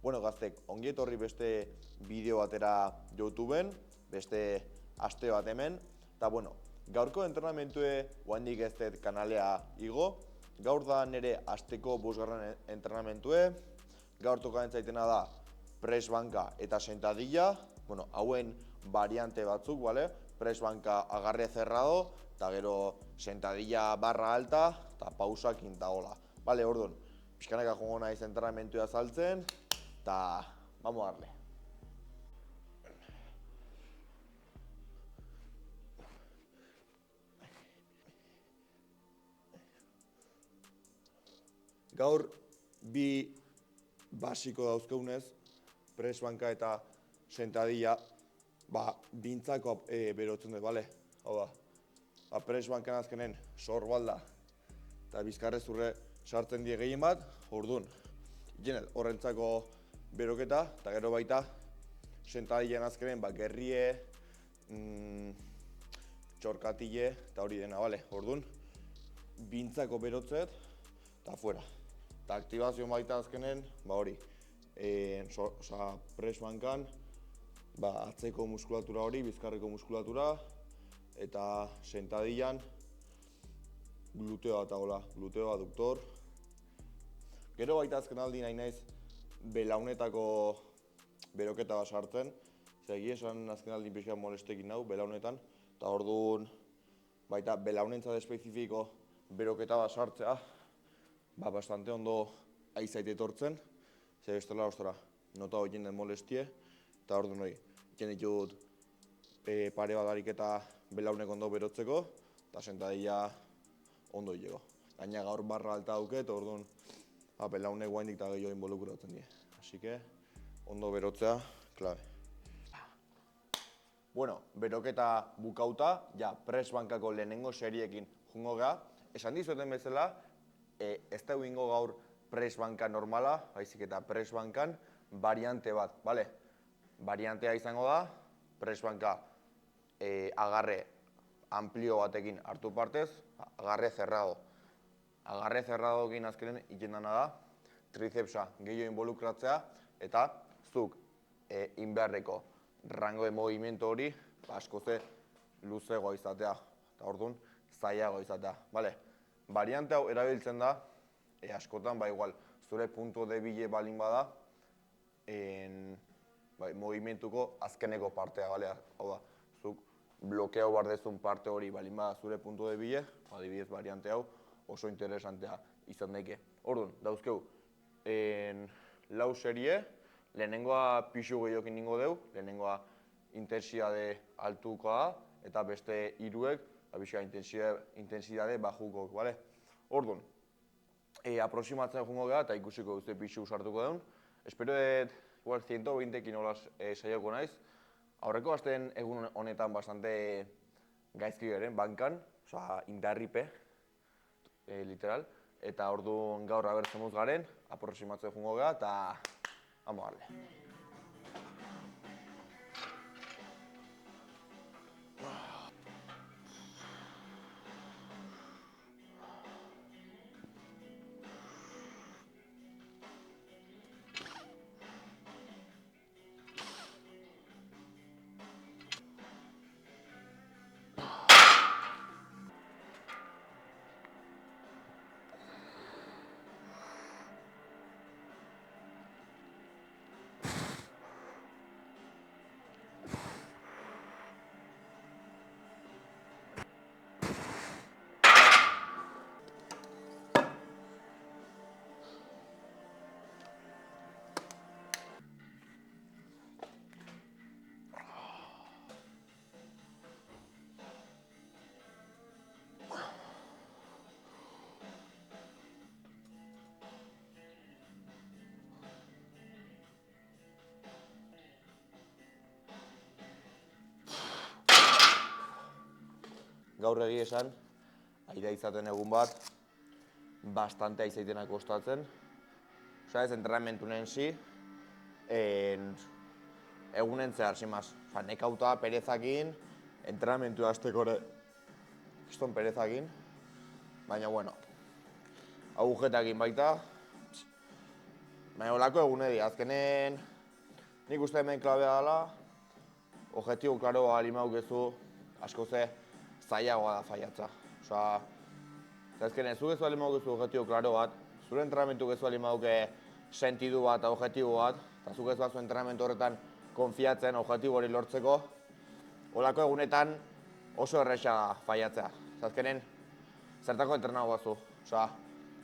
Bueno, gaztek, ongi etorri beste bideo batera YouTubeen, beste aste bat hemen. Eta, bueno, gaurko entrenamentue oandik ez dut kanalea igo. Gaur da nire asteko bosgarren entrenamentue. Gaur tokatzen zaitena da press banka eta sentadilla. Bueno, hauen variante batzuk, vale? Press banka agarre cerrado, eta gero sentadilla barra alta, eta pausa kintagola. Vale, orduan, pixkanaka jongo naiz entrenamentua azaltzen, eta vamos a darle. Gaur bi basiko dauzkeunez, press banka eta sentadilla, bintzako berotzen dut, bale? Hau da, press bankan azkenen sorbalda eta bizkarrezurre sartzen die gehien bat, orduan, horrentzako beroketa, eta gero baita, sentadillan azkenen, gerrie, txorkatile, eta hori dena, bale? Orduan, bintzako berotzet, eta fuera. Eta aktibazio baita azkenen, hori, press bankan, atzeko muskulatura hori, bizkarreko muskulatura, eta sentadillan, gluteoa eta hola, gluteo aduktor. Gero baita azken aldi nahi naiz belaunetako beroketa bat sartzen. Egia esan azken aldi pixka molestekin nau, belaunetan. Eta orduan baita belaunentzat espezifiko beroketa bat sartzea. Bastante ondo aizait etortzen. Zer bestela, ostara, nota hori jenden molestie. Eta orduan hori, jenden ditut pare bat ariketa belaunek ondo berotzeko. Eta sentadilla ondo hilego. Gaina gaur barra alta dauket, orduan belaunek guaindik eta gehiago involukuratzen die. Así que, ondo berotzea, klabe. Bueno, beroketa bukauta, ja, press bankako lehenengo seriekin jungo geha. Esan dizueten bezala, ez da ingo gaur press banka normala, baizik eta press bankan variante bat, bale? Variantea izango da, press banka agarre amplio batekin hartu partez, agarre cerrado. Agarre cerrado egin azkenen ikendana da, tricepsa gehiago involukratzea, eta zuk inbeharreko rango de movimiento hori askoze luzegoa izatea, eta orduan zailago izatea, bale? Variante hau erabiltzen da, askotan, igual, zure punto debile balin bada, movimentuko azkeneko partea, bale? Hau da, zuk blokeau bardezun parte hori balin bada zure punto debile, adibidez variante hau oso interesantea izan daike. Orduan, dauzkeu, lau serie, lehenengoa pixu gehiokin ningo deu, lehenengoa intensidade altukoa, eta beste hiruek, intensidade bajukok, bale? Orduan, aproximatzen jungo geha, eta ikusiko duzte pixu sartuko deun. Espero dut, igual, 120 kinolaz saioko naiz. Aurreko azten egun honetan bastante gaizki garen, bankan, indarripe, literal. Eta orduan gaur abertzen muz garen, aproximatzen jungo geha, eta vamos a darle. Gaur egia esan, aida izaten egun bat, bastante aizaitena kostatzen. Osa ez entrenamentu nensi, egunen zehar, sin más. Osa, nekauta perezakin, entrenamentu azteko ere, kiston perezakin. Baina, bueno, agujetakin baita, Baina olako egunedi, azkenen nik uste hemen klabea dela, objektibo klaro alimauk ezu, asko ze zailagoa da faiatza. Osa, azkenen, zu gezu alimauk ezu objektibo klaro bat, zure entrenamentu gezu alimauk sentidu bat eta objektibo bat, eta zu gezu zu entrenamentu horretan konfiatzen objektibo hori lortzeko, olako egunetan oso erresa da faiatzea. Azkenen, zertako entrenago bazu. Osa,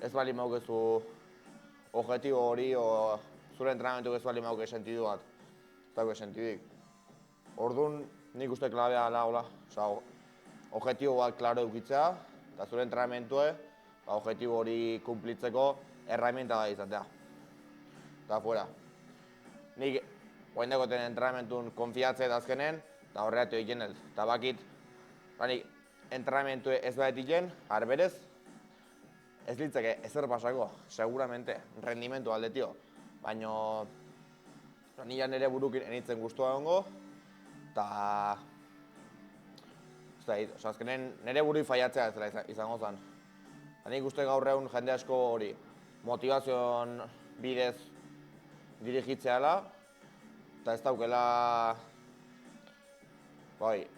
ez bali maukezu objektibo hori o zure entrenamentu ez bali mauke sentidu bat. Ez dago sentidik. Orduan, nik uste klabea dela, hola. Osa, objektibo bat klaro edukitzea, eta zure entrenamentu objektibo hori kumplitzeko erraimienta da izatea. Eta fuera. Nik guain dagoten entrenamentuan konfiatze da azkenen, eta horreatu egiten ez. Eta bakit, nik entrenamentu ez bat egiten, arberes, ez litzeke ezer pasako, seguramente, rendimentu aldetio. Baina, nila nire burukin enitzen guztua egongo, eta azkenen nire burui faiatzea ez dela izango zen. Nik uste gaur egun jende asko hori motivazioan bidez dirigitzeala, eta ez daukela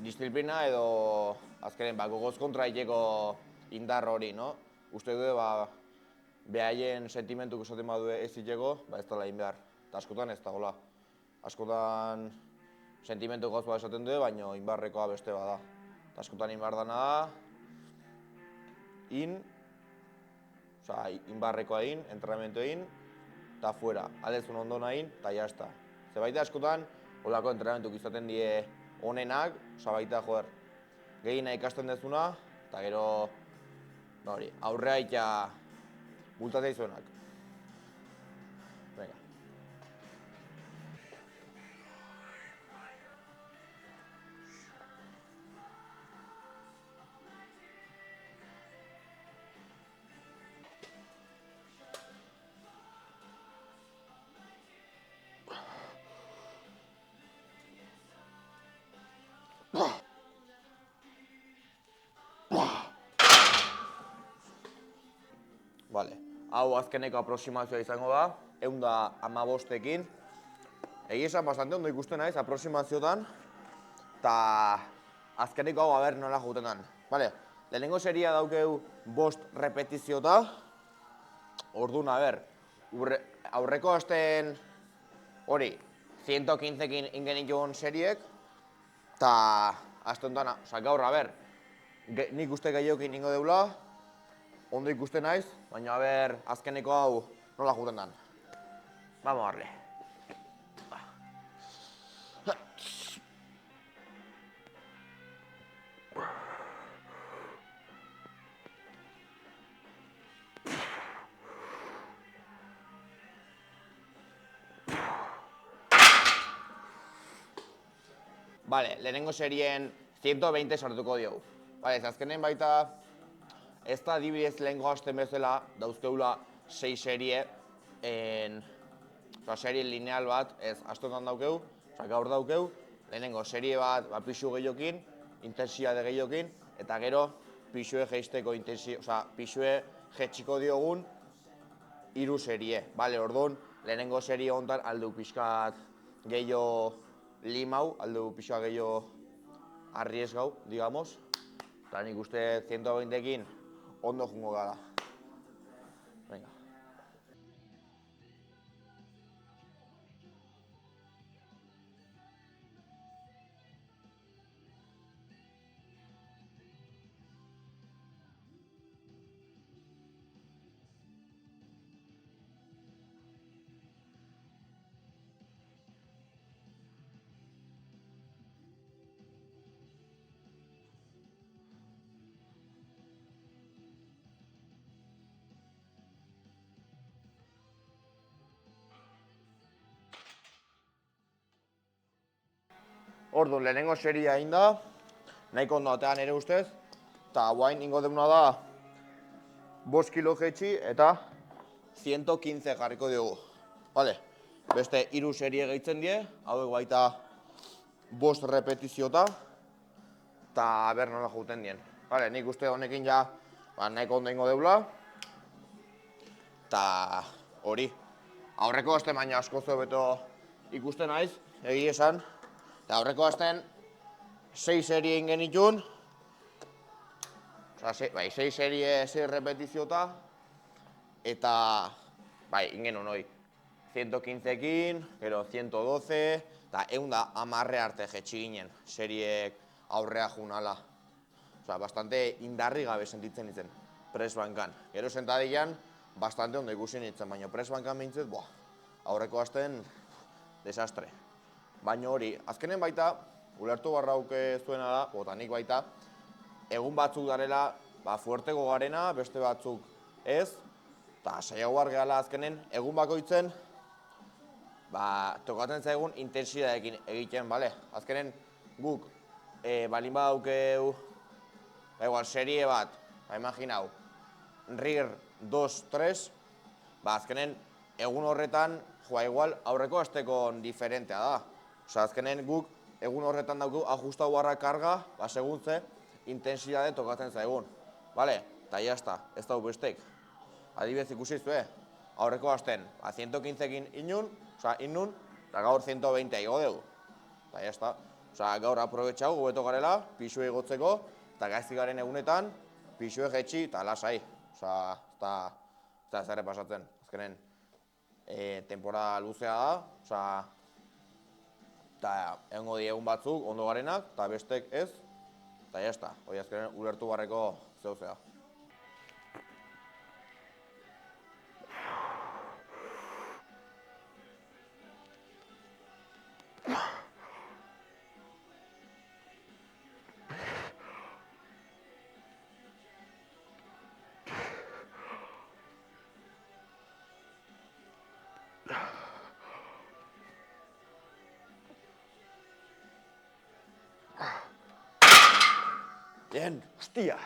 disiplina edo azkenen gogoz kontra egiteko indar hori, no? Uste du behaien sentimentuk esaten badu ez egiteko, ez dela egin behar. Eta askotan ez dagoela. Askotan sentimentu gauz bat esaten du, baina inbarrekoa beste bada. Eta askotan inbar dana da, inbarrekoa egin, entrenamentu egin, eta fuera, aldezun ondo egin, eta jazta. Zebaita askotan, holako entrenamentuk izaten die onenak, baita, joder, gehiena ikasten dezuna, eta gero, aurrea ita bultatzea izuenak. Venga. Vale. Hau azkeneko aproximazioa izango da, 115ekin. Egia esan bastante ondo ikusten naiz aproximazioetan, eta azkeneko hau aber nola juten dan. Vale. Lehenengo seria daukeu 5 repetiziota, orduan aber, aurreko asten hori 115ekin ingen ikugun seriek, eta aste honetan, gaur aber, nik uste gehiokin ingo deula, ondo ikusten naiz, baina aber azkeneko hau nola juten dan. Vamos a darle. Vale, lehenengo serien 120 sartuko diogu. Vale, azkenen baita, ez da adibidez lehenko hasten bezala, dauzkeula 6 serie, serie lineal bat, ez, astotan daukeu, gaur daukeu, lehenengo serie bat pixu gehiokin, intensitate gehiokin, eta gero pixue jeisteko pixue jetxiko diogun 3 serie. Vale, orduan, lehenengo serie honetan aldeu pixkat gehiago limau, aldeu pixua gehiago arriesgau, digamos. Eta nik uste 120ekin ondo jungo gara. Venga. Orduan, lehenengo seria egin da, nahiko ondo atean ere ustez, eta guain ingo deuna da 5 kilo jetxi eta 115 jarriko diogu. Vale, beste 3 serie gehitzen die, hauek baita 5 repetiziota, eta ber nola juten dien. Vale, nik uste honekin ja nahiko ondo ingo deula, eta hori. Aurreko aste baina asko hobeto ikusten naiz, egia esan. Eta aurreko astean 6 serie egin genitun. Osa, 6 serie, 6 repetiziota. Eta, egin genuen hoi. 115ekin, gero 112, eta 110 arte jetxi ginen, seriek aurrea junala. Osa, bastante indarri gabe sentitzen nintzen, press bankan. Gero sentadillan, bastante ondo ikusi nintzen, baina press bankan behintzet, aurreko asten, desastre. Baina hori, azkenen baita, ulertu barrauke zuena da, eta nik baita, egun batzuk darela, fuerteko garena, beste batzuk ez, eta saiagoar gehala azkenen, egun bakoitzen, tokatzen zaigun intensidadekin egiten, bale? Azkenen guk balin badaukeu, igual, serie bat, imaginau, RIR 2-3, azkenen egun horretan, igual, aurreko asteko diferentea da. Osa, azkenen guk egun horretan dauku ajustau barra karga, seguntze, intensidade tokatzen zaigun. Bale? Eta jazta, ez dau bestek. Adibidez ikusi zue, aurreko asten, 115ekin inun, innun, eta gaur 120 igo dugu. Eta jazta. Osa, gaur aprobetxau, gubeto garela, pixue igotzeko, eta gaizki garen egunetan, pixue jetxi eta lasai. Osa, eta zerre pasatzen. Azkenen, temporada luzea da, osa, eta egongo egun batzuk, ondo garenak, eta bestek ez, eta jazta. Hoi azkenen, ulertu barreko zeuzea. Bien, hostia.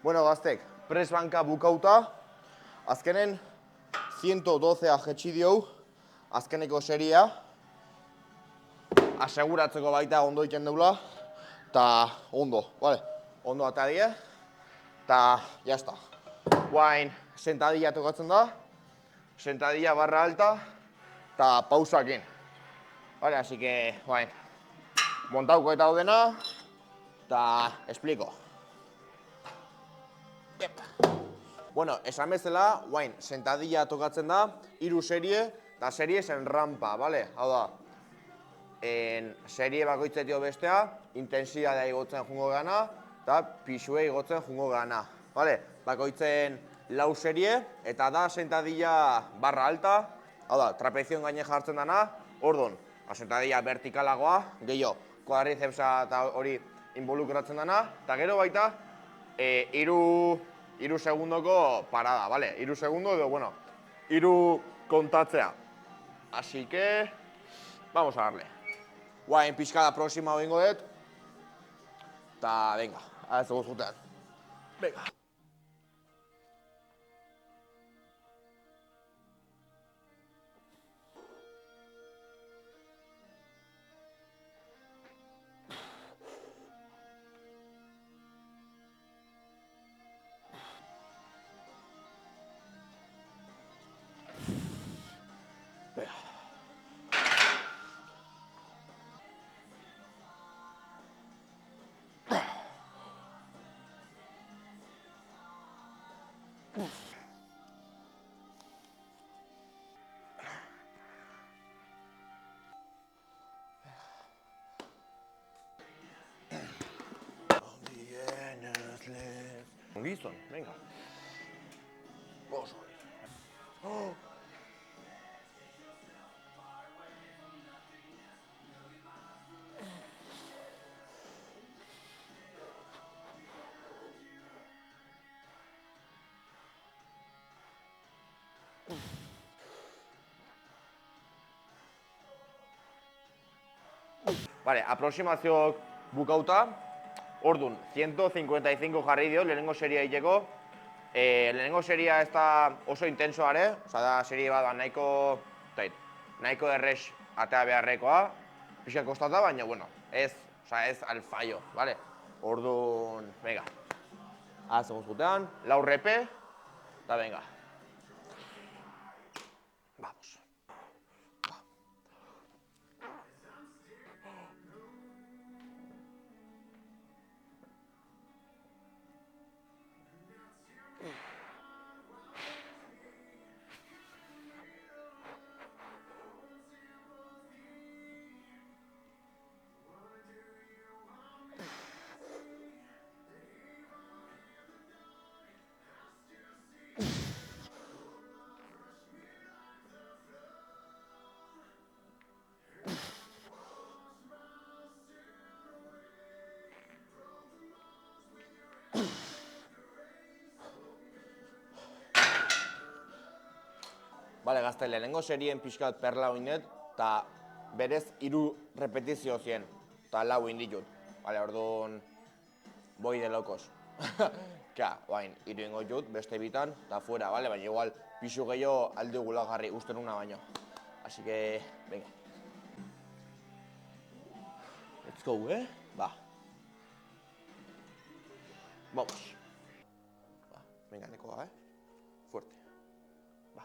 Bueno, gaztek, press banka bukauta, azkenen 112 jetxi diou, azkeneko seria, aseguratzeko baita ondo iten deula, eta ondo, vale? Ondo eta die, eta jazta. Guain, sentadilla tokatzen da, sentadilla barra alta, eta pausakin. Vale, así que, guain, montauko eta daudena, eta espliko. Bueno, esan bezala, guain, sentadilla tokatzen da, 3 serie, eta serie zen rampa, bale? Hau da, serie bakoitzetio bestea, intensidadea igotzen jungo gana, eta pixue igotzen jungo gana, bale? Bakoitzen 4 serie, eta da sentadilla barra alta, hau da, trapezion gaine jartzen dana, ordon, sentadilla vertikalagoa, gehiago, kuadricepsa eta hori involukratzen dana, eta gero baita, 3 segundoko parada, bale? 3 segundo edo, bueno, 3 kontatzea. Así que, vamos a darle. Guain, pixkada próxima bengo dut. Ta, venga, ez dugu zutean. Venga. Gizon, venga. Oso. Oh. Vale, aproximazioak bukauta, Ordun, 155 jarri dio lehenengo seria egiteko. Lehenengo seria ez da oso intensoa ere, da serie bat nahiko errex atea beharrekoa, pixka kostata, baina, bueno, ez al fallo, vale? Ordun, venga, hacemos gutean, 4 repe, eta venga. Vamos. Bale, gazte, lehenengo serien pixkat perla oinet, eta berez 3 repetizio zien, eta 4 inditut. Bale, orduan, boi de locos. Ka, bain, 3 ingo jut, beste bitan, eta fuera, bale? Baina igual, pixu gehiago alde gula jarri, uste nuna baino. Así que, venga. Let's go, Va. Vamos. Va, venga, nekoa, Fuerte. Va.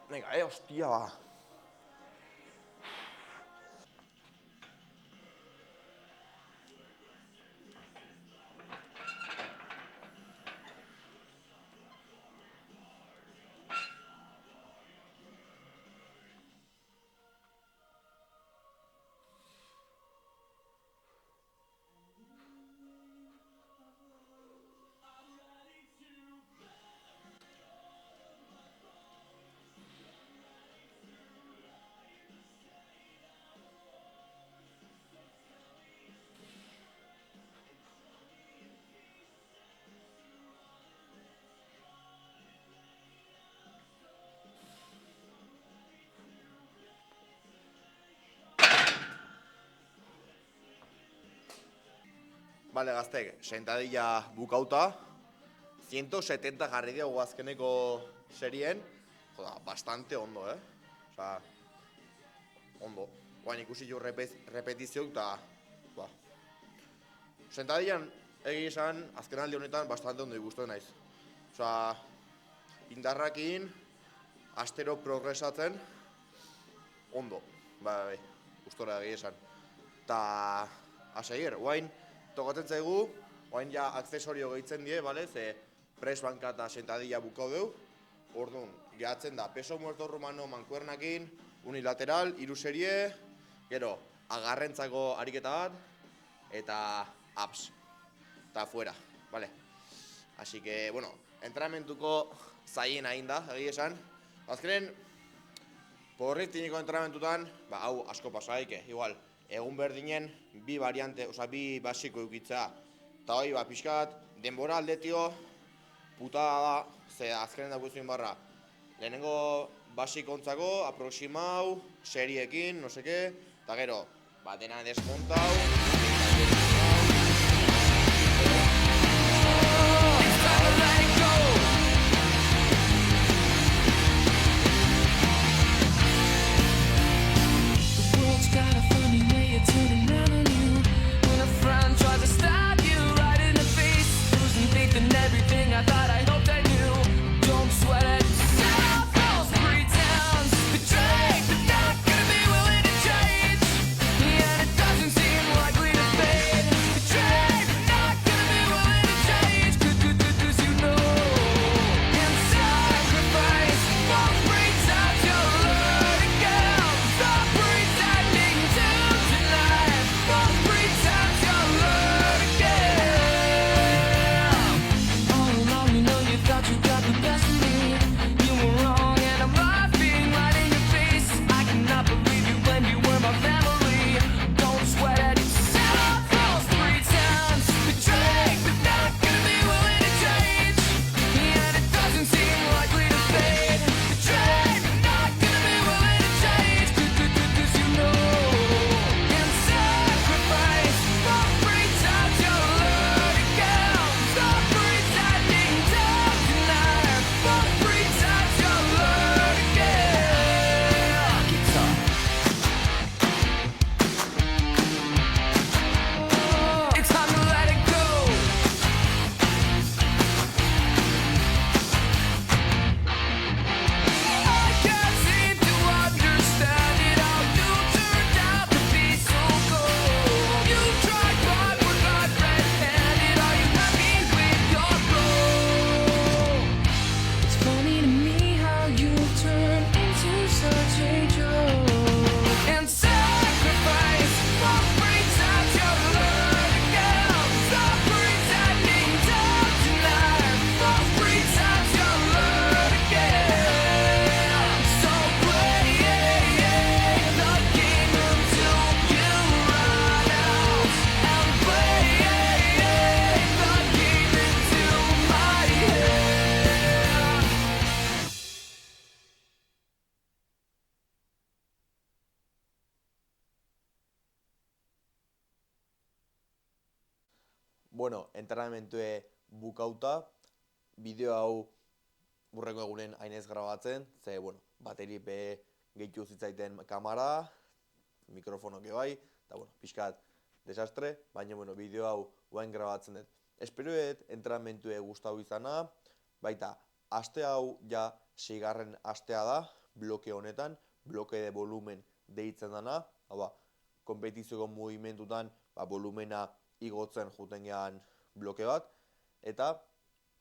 Venga, hostia, va. Bale, gaztek, sentadilla bukauta, 170 jarri diogu azkeneko serien, joda, bastante ondo, Osa, ondo. Guain ikusi jo repetiziok eta, sentadillan egi esan, azken aldi honetan bastante ondo ikusten naiz. Osa, indarrakin, astero progresatzen, ondo, bai, gustora egi esan. Ta, a seguir, guain, tokatzen zaigu, oain ja aksesorio gehitzen die, bale? Ze press banka eta sentadilla bukau deu. Orduan, gehatzen da peso muerto romano mankuernakin, unilateral, 3 serie, gero, agarrentzako ariketa bat, eta abs. Eta fuera, bale? Así que, bueno, entrenamentuko zaien hain da, egi esan. Azkenen, porritiniko entrenamentutan, hau asko pasaike, igual, egun berdinen bi variante, bi basiko eukitzea. Eta hoi, pixkat, denbora aldetio, putada da, ze azkenen dago izuen barra. Lehenengo basikontzako, aproximau, seriekin, no seke, eta gero, dena deskontau. Trade, but not gonna be willing to trade. Bueno, entrenamentua bukauta, bideo hau hurrengo egunen hainez grabatzen, ze, bueno, bateripe gehitu zitzaiten kamara, mikrofonoke bai, eta, bueno, pixkat desastre, baina, bueno, bideo hau guain grabatzen dut. Espero dut entrenamentua gustau izana, baita, aste hau ja 6. astea da, bloke honetan, bloke de volumen deitzen dana, hau ba, konpetizioko mugimendutan volumena igotzen juten gehan bloke bat, eta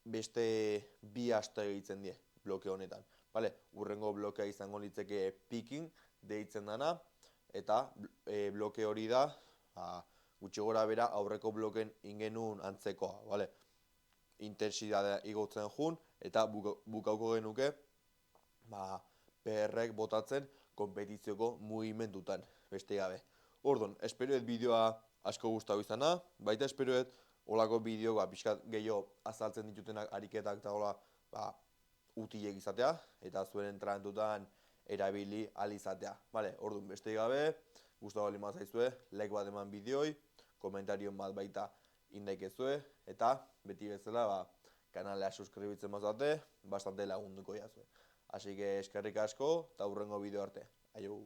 beste 2 aste egiten die bloke honetan. Vale? Urrengo blokea izango litzeke picking deitzen dana, eta bloke hori da, gutxi gora bera aurreko bloken ingenun antzekoa. Vale? Intensitatea igotzen jun, eta bukauko genuke PR-ek botatzen konpetizioko mugimendutan, beste gabe. Orduan, esperoet bideoa asko gustatu izana, baita esperoet olako bideo pixkat gehiago azaltzen ditutenak ariketak eta hola utilek izatea, eta zuen entrenamentutan erabili ahal izatea. Vale, orduan, beste gabe, gustatu baldin bazaizue, like bat eman bideoi, komentarion bat baita indaikezue, eta beti bezala kanalea suscribitzen bazate, bastante lagunduko jazue. Así que eskerrik asko, eta hurrengo bideo arte. Aio!